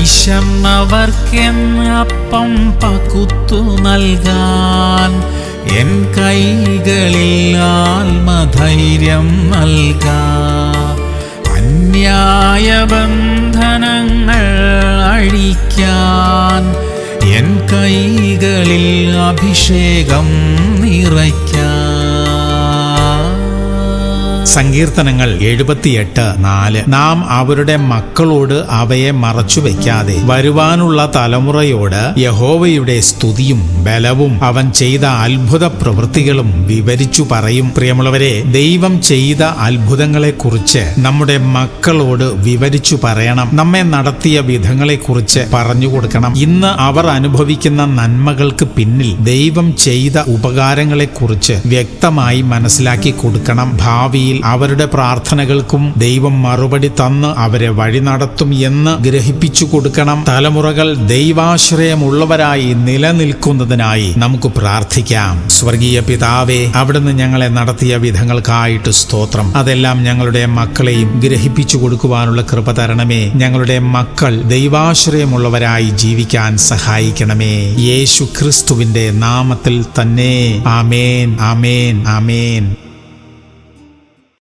വിശന്നവർക്കെന്ന് അപ്പം പകുത്തു നൽകാൻ എൻ കൈകളിൽ ആത്മധൈര്യം നൽകാം. അന്യായ ബന്ധനങ്ങൾ അഴിക്കാൻ എൻ കൈകളിൽ അഭിഷേകം നിറയ്ക്കാൻ. സങ്കീർത്തനങ്ങൾ 78:4. നാം അവരുടെ മക്കളോട് അവയെ മറച്ചുവെക്കാതെ വരുവാനുള്ള തലമുറയോട് യഹോവയുടെ സ്തുതിയും ബലവും അവൻ ചെയ്ത അത്ഭുത പ്രവൃത്തികളും വിവരിച്ചു പറയും. പ്രിയമുള്ളവരെ, ദൈവം ചെയ്ത അത്ഭുതങ്ങളെക്കുറിച്ച് നമ്മുടെ മക്കളോട് വിവരിച്ചു പറയണം. നമ്മെ നടത്തിയ വിധങ്ങളെക്കുറിച്ച് പറഞ്ഞു കൊടുക്കണം. ഇന്ന് അവർ അനുഭവിക്കുന്ന നന്മകൾക്ക് പിന്നിൽ ദൈവം ചെയ്ത ഉപകാരങ്ങളെക്കുറിച്ച് വ്യക്തമായി മനസ്സിലാക്കി കൊടുക്കണം. ഭാവിയിൽ അവരുടെ പ്രാർത്ഥനകൾക്കും ദൈവം മറുപടി തന്ന് അവരെ വഴി നടത്തും എന്ന് ഗ്രഹിപ്പിച്ചു കൊടുക്കണം. തലമുറകൾ ദൈവാശ്രയമുള്ളവരായി നിലനിൽക്കുന്നതിനായി നമുക്ക് പ്രാർത്ഥിക്കാം. സ്വർഗീയ പിതാവേ, അവിടുന്ന് ഞങ്ങളെ നടത്തിയ വിധങ്ങൾക്കായിട്ട് സ്തോത്രം. അതെല്ലാം ഞങ്ങളുടെ മക്കളെയും ഗ്രഹിപ്പിച്ചു കൊടുക്കുവാനുള്ള കൃപ തരണമേ. ഞങ്ങളുടെ മക്കൾ ദൈവാശ്രയമുള്ളവരായി ജീവിക്കാൻ സഹായിക്കണമേ. യേശു ക്രിസ്തുവിന്റെ നാമത്തിൽ തന്നെ. ആമേൻ, ആമേൻ, ആമേൻ.